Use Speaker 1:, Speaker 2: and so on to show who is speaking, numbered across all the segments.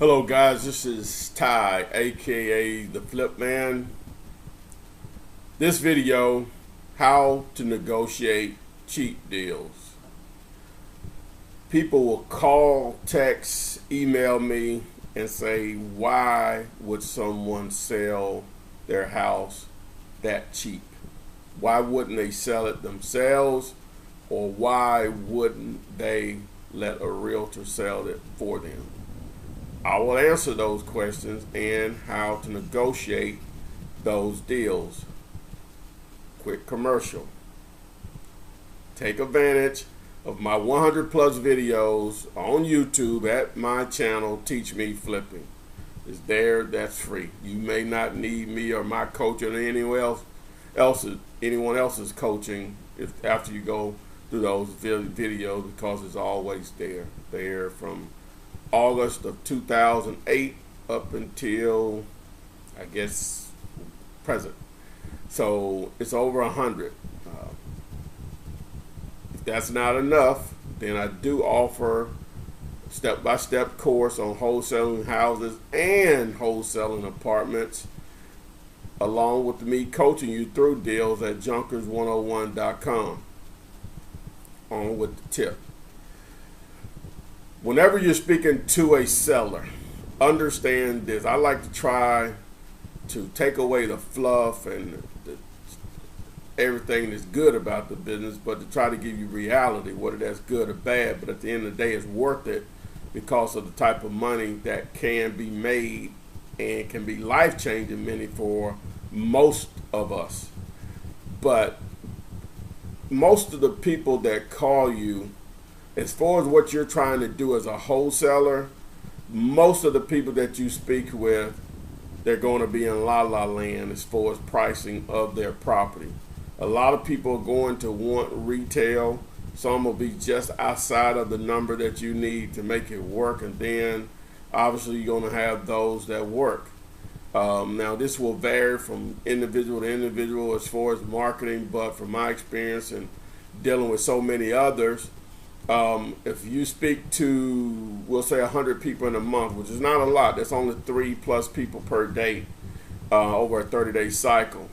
Speaker 1: Hello guys, this is Ty, aka the Flip Man. This video, how to negotiate cheap deals. People will call, text, email me and say, why would someone sell their house that cheap? Why wouldn't they sell it themselves? Or why wouldn't they let a realtor sell it for them? I will answer those questions and how to negotiate those deals. Quick commercial. Take advantage of my 100 plus videos on YouTube at my channel, Teach Me Flipping. It's there, that's free. You may not need me or my coach or anyone else's coaching after you go through those videos, because it's always there. There from August of 2008 up until, I guess, present. So it's over 100. If that's not enough, then I do offer step-by-step course on wholesaling houses and wholesaling apartments, along with me coaching you through deals at junkers101.com. On with the tip. Whenever you're speaking to a seller, understand this. I like to try to take away the fluff and everything that's good about the business, but to try to give you reality, whether that's good or bad. But at the end of the day, it's worth it because of the type of money that can be made and can be life-changing money for most of us. But most of the people that call you, as far as what you're trying to do as a wholesaler, most of the people that you speak with, they're going to be in la-la land as far as pricing of their property. A lot of people are going to want retail. Some will be just outside of the number that you need to make it work, and then obviously you're going to have those that work. Now this will vary from individual to individual as far as marketing, but from my experience and dealing with so many others, if you speak to, we'll say 100 people in a month, which is not a lot, that's only 3+ people per day over a 30-day cycle.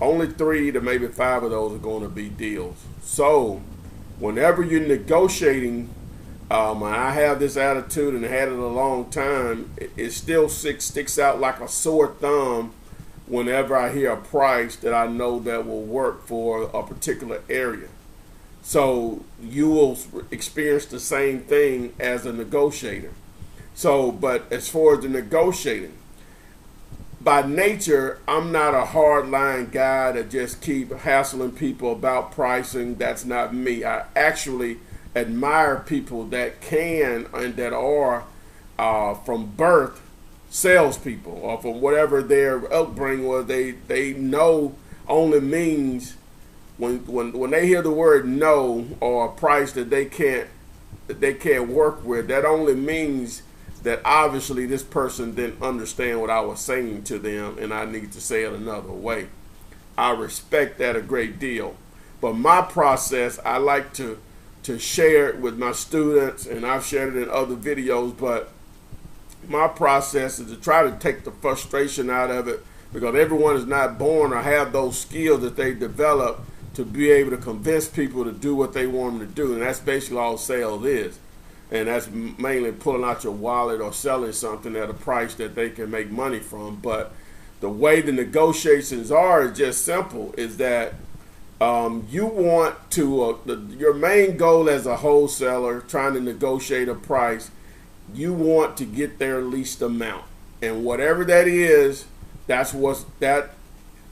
Speaker 1: Only 3 to maybe 5 of those are going to be deals. So whenever you're negotiating, I have this attitude and had it a long time, it still sticks out like a sore thumb whenever I hear a price that I know that will work for a particular area. So you will experience the same thing as a negotiator. So, but as far as the negotiating, by nature, I'm not a hardline guy that just keep hassling people about pricing. That's not me. I actually admire people that can and that are from birth salespeople, or from whatever their upbringing was. They know only means when they hear the word no, or a price that they can't work with, that only means that obviously this person didn't understand what I was saying to them and I need to say it another way. I respect that a great deal. But my process, I like to share it with my students, and I've shared it in other videos, but my process is to try to take the frustration out of it, because everyone is not born or have those skills that they develop to be able to convince people to do what they want them to do. And that's basically all sales is. And that's mainly pulling out your wallet or selling something at a price that they can make money from. But the way the negotiations are is just simple, is that you want to, your main goal as a wholesaler trying to negotiate a price, you want to get their least amount. And whatever that is,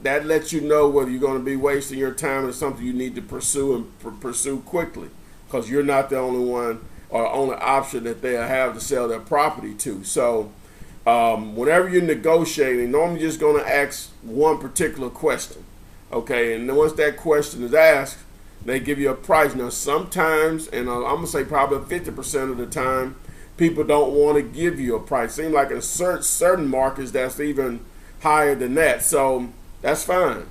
Speaker 1: that lets you know whether you're going to be wasting your time or something you need to pursue and pursue quickly, because you're not the only one or only option that they have to sell their property to. So whenever you're negotiating, normally you're just going to ask one particular question. Okay, and then once that question is asked, they give you a price. Now sometimes, and I'm going to say probably 50% of the time, people don't want to give you a price. Seems like in certain markets that's even higher than that. So that's fine.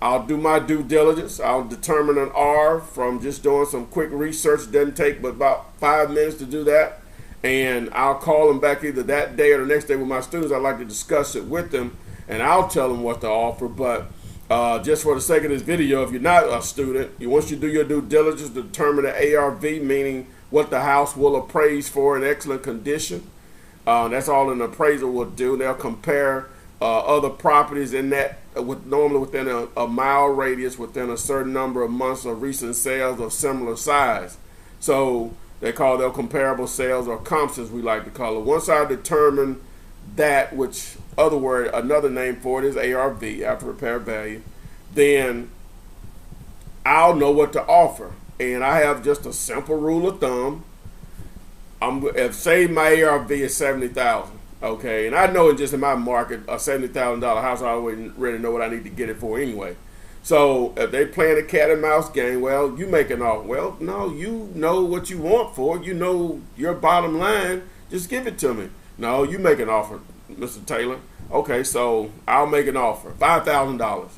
Speaker 1: I'll do my due diligence. I'll determine an R from just doing some quick research. It doesn't take but about 5 minutes to do that. And I'll call them back either that day or the next day with my students. I like to discuss it with them, and I'll tell them what to offer. But just for the sake of this video, if you're not a student, once you do your due diligence, determine the ARV, meaning what the house will appraise for in excellent condition. That's all an appraiser will do. They'll compare other properties in that, normally within a mile radius, within a certain number of months of recent sales of similar size. So they call their comparable sales, or comps as we like to call it. Once I determine that, which another name for it is ARV, after repair value, then I'll know what to offer. And I have just a simple rule of thumb. If say my ARV is $70,000, okay, and I know just in my market a $70,000 house, I already know what I need to get it for anyway. So if they playing a cat and mouse game, well, you make an offer. Well, no, you know what you want for it. You know your bottom line. Just give it to me. No, you make an offer, Mr. Taylor. Okay, so I'll make an offer, $5,000.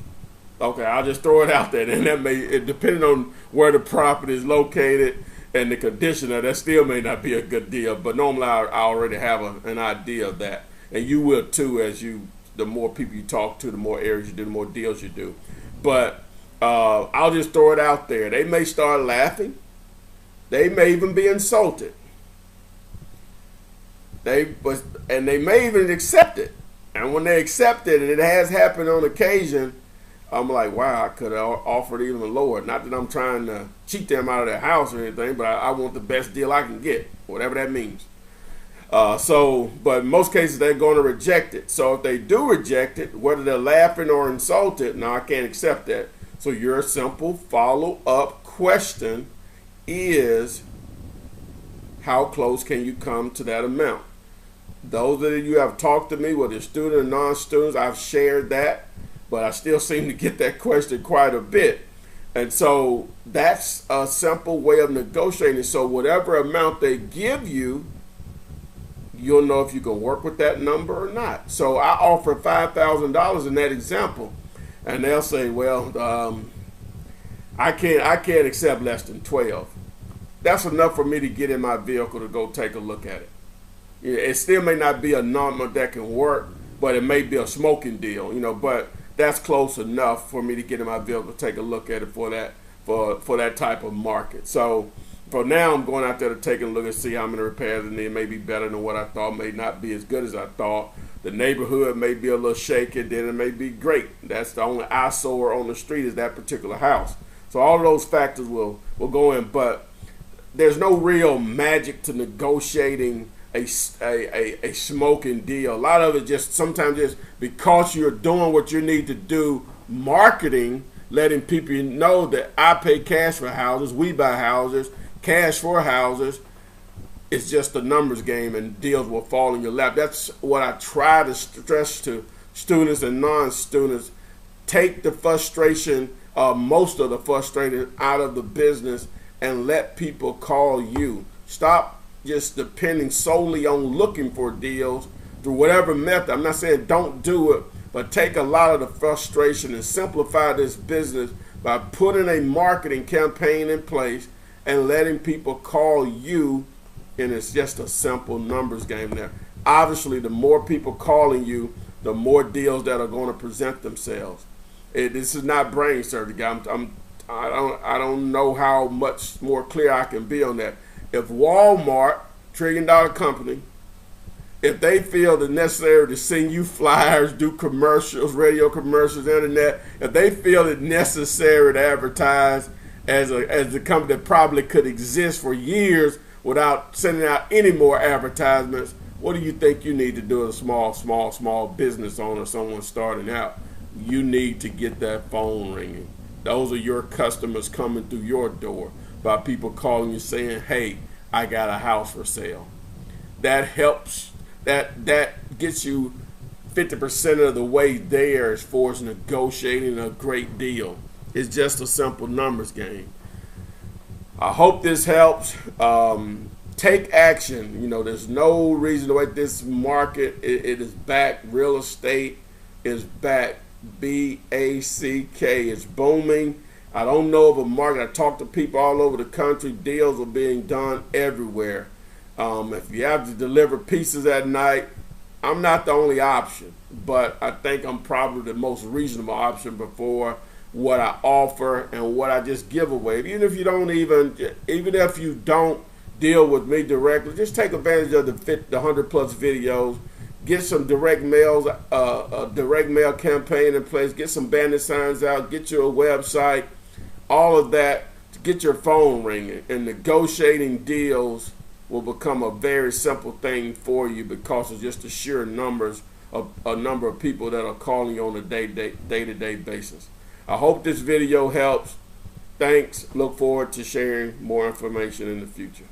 Speaker 1: Okay, I'll just throw it out there, and that depending on where the property is located and the condition of that, still may not be a good deal. But normally I already have an idea of that, and you will too. The more people you talk to, the more areas you do, the more deals you do. But I'll just throw it out there. They may start laughing. They may even be insulted. They may even accept it. And when they accept it, and it has happened on occasion, I'm like, wow, I could have offered even lower. Not that I'm trying to cheat them out of their house or anything, but I want the best deal I can get, whatever that means. But in most cases, they're going to reject it. So if they do reject it, whether they're laughing or insulted, no, I can't accept that. So your simple follow-up question is, how close can you come to that amount? Those of you have talked to me, whether student or non-students, I've shared that, but I still seem to get that question quite a bit. And so that's a simple way of negotiating. So whatever amount they give you, you'll know if you can work with that number or not. So I offer $5,000 in that example, and they'll say, well, I can't accept less than 12. That's enough for me to get in my vehicle to go take a look at it. It still may not be a number that can work, but it may be a smoking deal, but that's close enough for me to get in my vehicle to take a look at it for that type of market. So for now, I'm going out there to take a look and see how many repairs it may be better than what I thought, may not be as good as I thought. The neighborhood may be a little shaky, then it may be great. That's the only eyesore on the street is that particular house. So all of those factors will go in, but there's no real magic to negotiating a smoking deal. A lot of it sometimes just because you're doing what you need to do, marketing, letting people know that I pay cash for houses, we buy houses, cash for houses. It's just a numbers game, and deals will fall in your lap. That's what I try to stress to students and non-students. Take the frustration, most of the frustration out of the business, and let people call you. Stop just depending solely on looking for deals through whatever method. I'm not saying don't do it, but take a lot of the frustration and simplify this business by putting a marketing campaign in place and letting people call you, and it's just a simple numbers game there. Obviously, the more people calling you, the more deals that are going to present themselves. This is not brain surgery, guys. I don't know how much more clear I can be on that. If Walmart, $1 trillion company, if they feel it necessary to send you flyers, do commercials, radio commercials, internet, if they feel it necessary to advertise as a company that probably could exist for years without sending out any more advertisements, what do you think you need to do as a small business owner, someone starting out? You need to get that phone ringing. Those are your customers coming through your door by people calling you saying, hey, I got a house for sale. That helps, that gets you 50% of the way there as far as negotiating a great deal. It's just a simple numbers game. I hope this helps. Take action. There's no reason to wait. This market, it is back. Real estate is back. B-A-C-K. It's booming. I don't know of a market. I talk to people all over the country. Deals are being done everywhere. If you have to deliver pizzas at night, I'm not the only option, but I think I'm probably the most reasonable option before what I offer and what I just give away. Even if you don't even if you don't deal with me directly, just take advantage of the 100 plus videos. Get some direct mails, a direct mail campaign in place. Get some bandit signs out. Get your website. All of that to get your phone ringing, and negotiating deals will become a very simple thing for you because of just the sheer numbers of a number of people that are calling you on a day-to-day basis. I hope this video helps. Thanks. Look forward to sharing more information in the future.